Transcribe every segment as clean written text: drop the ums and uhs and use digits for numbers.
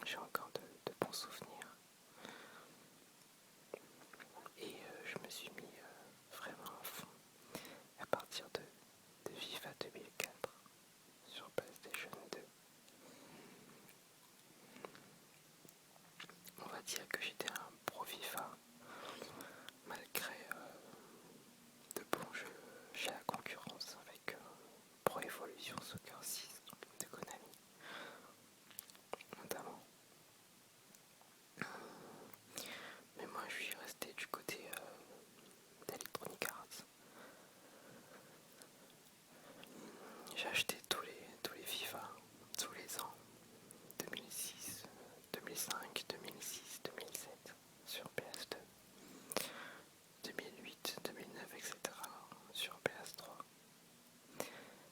j'ai encore de bons souvenirs. Et je me suis mis vraiment à fond à partir de FIFA 2004 sur PlayStation 2. On va dire que j'étais un pro FIFA malgré de bons jeux chez la concurrence avec Pro Evolution Soccer 6 de Konami notamment. Mais moi je suis resté du côté d'Electronic Arts. J'ai acheté tous les FIFA tous les ans, 2006, 2005, 2006, 2007 sur PS2, 2008, 2009, etc. sur PS3.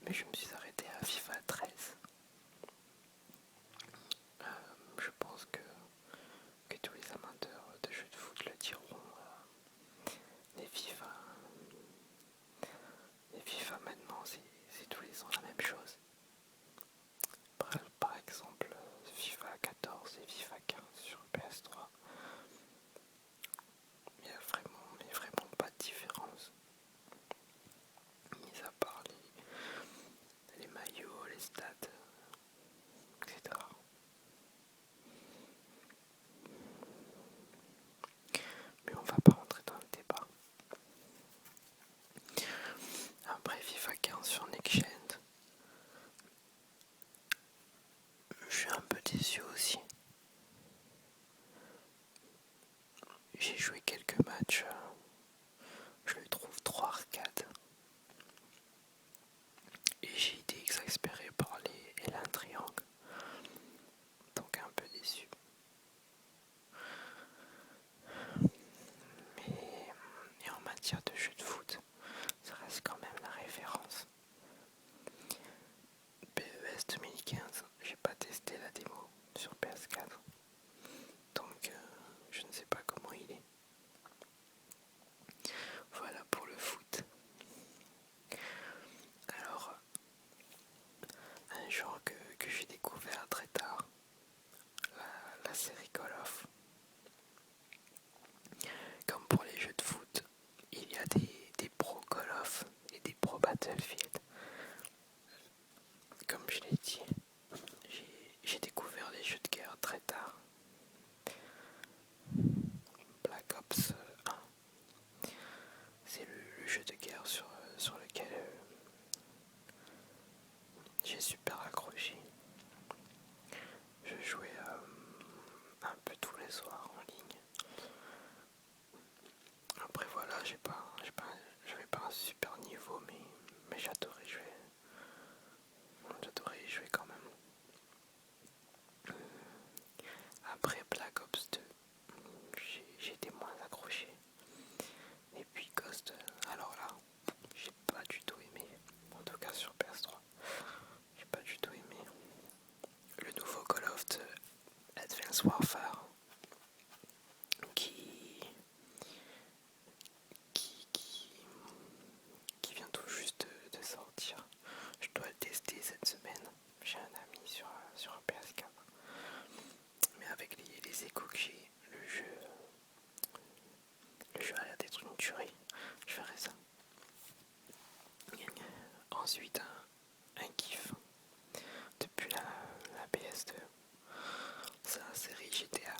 Mais je me suis arrêté à FIFA 13. Je pense que tous les amateurs de jeux de foot le diront. Les FIFA maintenant, c'est tous les ans la même chose. Par exemple, FIFA 14 et FIFA 15 sur PS3. Il n'y a vraiment pas de différence. Mis à part les maillots, les stats, etc. Mais on va pas rentrer dans le débat. Après FIFA 15 sur Next Gen, je suis un peu déçu aussi. J'ai joué quelques matchs, je le trouve trop arcade. Et j'ai été exaspéré par les Elan Triangle. Donc un peu déçu. Mais en matière de jeux de foot, ça reste quand même la référence. PES 2015, j'ai pas testé la démo sur PS4. Donc je ne sais pas comment il est. Voilà pour le foot. Alors, un genre que j'ai découvert très tard, la série Call of. Comme pour les jeux de foot, il y a des pro Call of et des pro Battlefield. Comme je l'ai dit, j'ai découvert les jeux de guerre très tard. Black Ops 1, c'est le jeu de guerre sur lequel j'ai super accroché. Je jouais un peu tous les soirs en ligne. Après voilà, j'avais pas un super niveau, mais j'adorais jouer. J'adorais y jouer quand même. Après Black Ops 2, j'ai été moins accroché. Et puis Ghost, alors là, j'ai pas du tout aimé. En tout cas sur PS3, j'ai pas du tout aimé. Le nouveau Call of Advanced Warfare qui vient tout juste de sortir. Je dois le tester cette semaine. J'ai un ami sur un PS4. Mais avec les échos que j'ai, le jeu a l'air d'être une tuerie. Je ferai ça. Ensuite, un kiff depuis la PS2. C'est la série GTA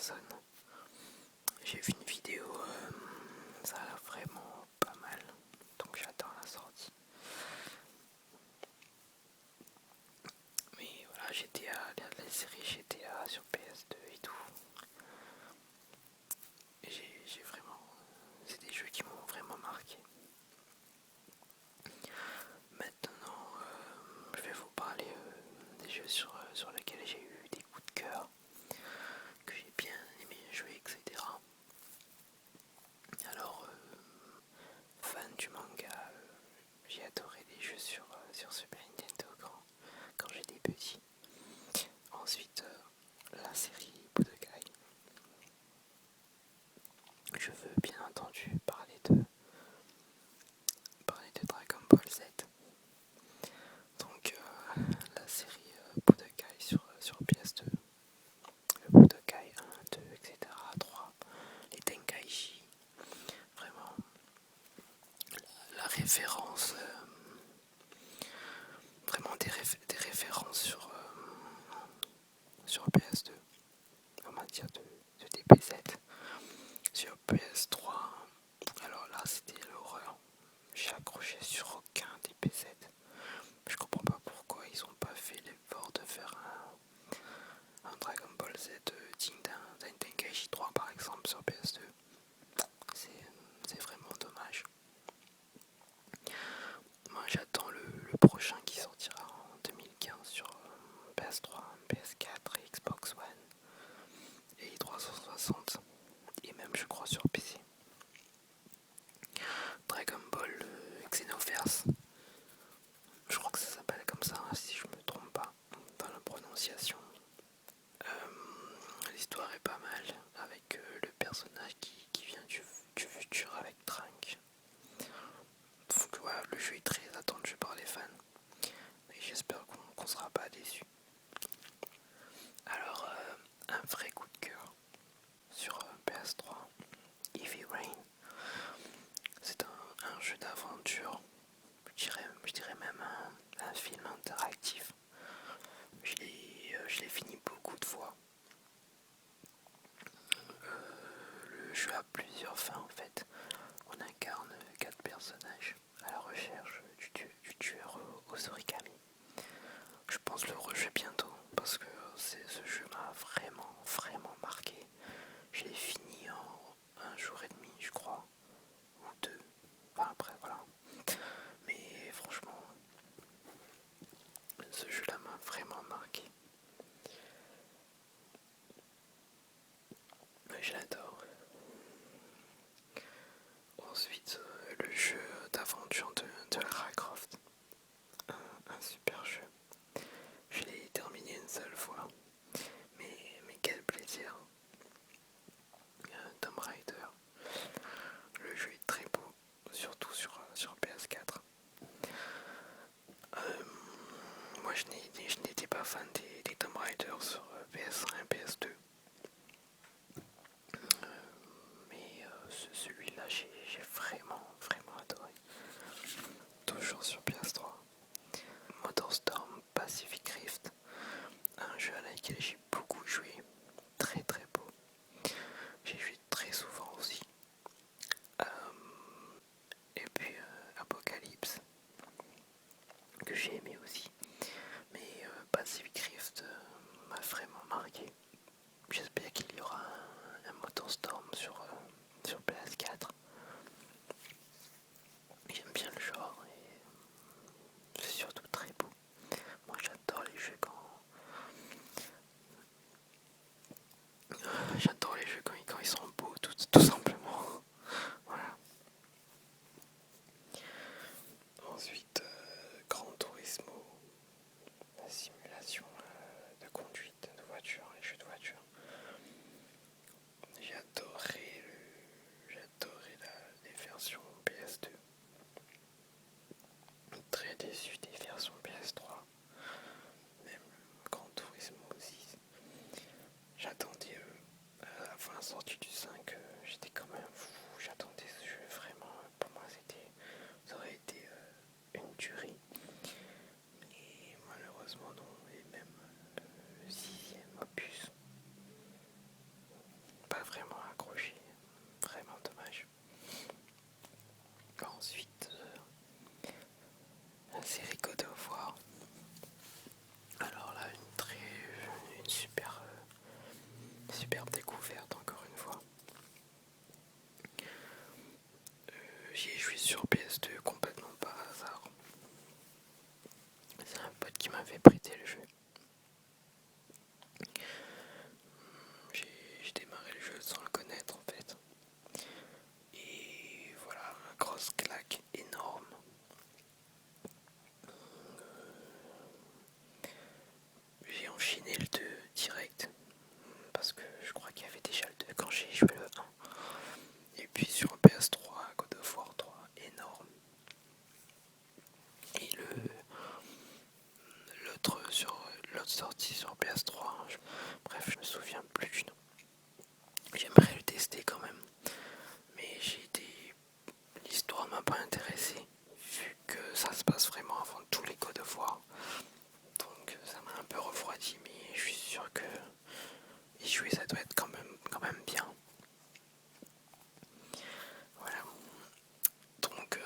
personnes. J'ai vu une vidéo, ça a l'air vraiment pas mal, donc j'attends la sortie. Mais voilà, GTA, la série GTA sur PS2 et tout. J'ai vraiment, c'est des jeux qui m'ont vraiment marqué. Maintenant, je vais vous parler des jeux sur lesquels j'ai eu des coups de cœur, que j'ai bien aimé jouer, etc. Alors, fan du manga, j'ai adoré les jeux sur Super Nintendo quand j'étais petit. Ensuite, la série Budokai. Je veux bien entendu parler de Dragon Ball Z. Donc, la série Budokai sur PS2, le Budokai 1, 2, etc., 3, les Tenkaichi, vraiment la référence, vraiment des références sur PS2 en matière de DBZ. Sur PS3, alors là c'était l'horreur, j'ai accroché sur aucun DBZ. Je comprends pas pourquoi ils ont pas fait l'effort de faire un Dragon Ball Z digne d'un Tenkaichi 3 par exemple sur PS2. C'est vraiment dommage. Moi j'attends le prochain qui sortira en 2015 sur PS3, PS4 et Xbox One et 360 et même je crois sur PC. Dragon Ball Xenoverse, je crois que ça s'appelle comme ça si je me trompe pas dans la prononciation. L'histoire est pas mal avec le personnage qui vient du futur avec Trunks. Donc voilà, le jeu est très attendu par les fans et j'espère qu'on sera pas déçus. Alors, un vrai coup de cœur sur PS3, Heavy Rain. C'est un jeu d'aventure, je dirais même un film interactif. Je l'ai fini beaucoup de fois. Le jeu a plusieurs fins en fait. On incarne 4 personnages à la recherche du tueur aux origami. Je pense le rejouer bientôt parce que ce jeu m'a vraiment marqué. Je l'ai fini en un jour et demi je crois, ou deux. Enfin après voilà. Mais franchement, ce jeu-là m'a vraiment marqué. Je l'adore. Ensuite, le jeu d'aventure de Lara Croft. Un super jeu. Je l'ai terminé une seule fois. Mais quel plaisir. Tomb Raider. Le jeu est très beau, surtout sur PS4. Moi je n'étais pas fan des Tomb Raider sur PS1 et PS2. me souviens plus du nom. J'aimerais le tester quand même, mais l'histoire m'a pas intéressé, vu que ça se passe vraiment avant tous les God of War. Donc ça m'a un peu refroidi, mais je suis sûr que y jouer ça doit être quand même bien. Voilà. Donc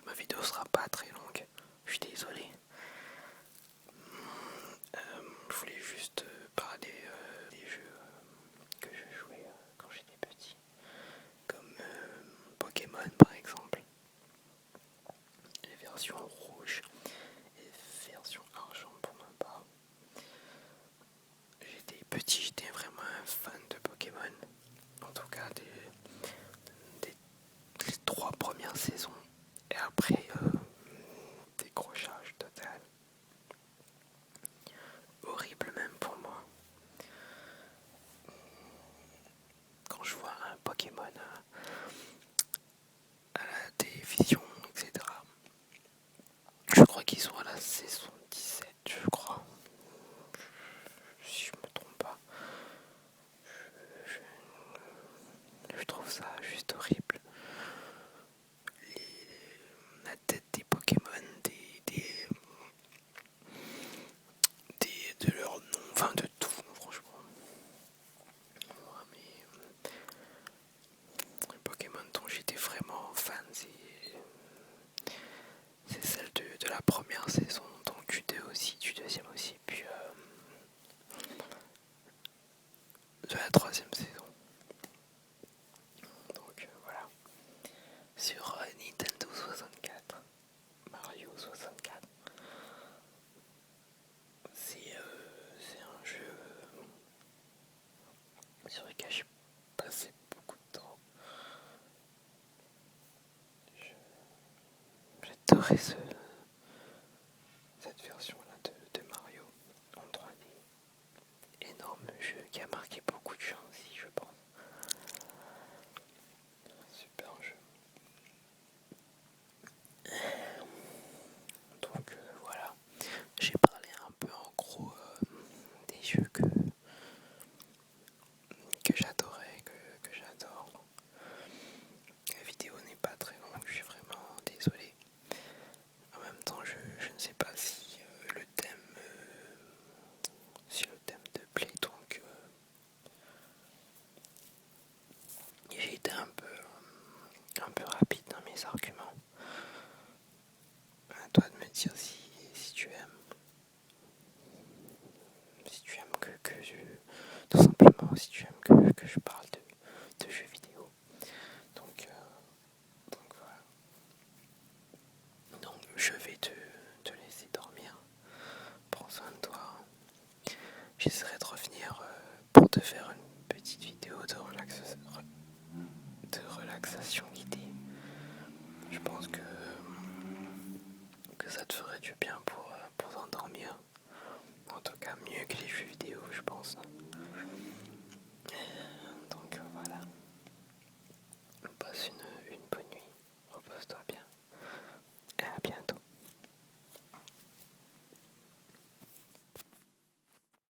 ma vidéo sera pas très longue, je suis désolé. Je voulais juste parler des jeux que je jouais quand j'étais petit, comme Pokémon par exemple, les versions rouges et version argent pour ma part. J'étais petit, j'étais vraiment un fan de Pokémon, en tout cas des 3 premières saisons, et après décrochage total, horrible même pour moi. Quand je vois un Pokémon à la télévision, etc. Je crois qu'ils sont à la saison 17, je crois. Si je me trompe pas. Je trouve ça juste horrible. La tête des Pokémon, de leur nom, enfin de tout, franchement. Moi, mais les Pokémon dont j'étais vraiment fan, c'est celle de la première saison, donc du deuxième aussi, puis de la troisième saison. Donc voilà. Sur Nintendo 64, Mario 64, c'est un jeu sur lequel j'ai passé beaucoup de temps. J'adorais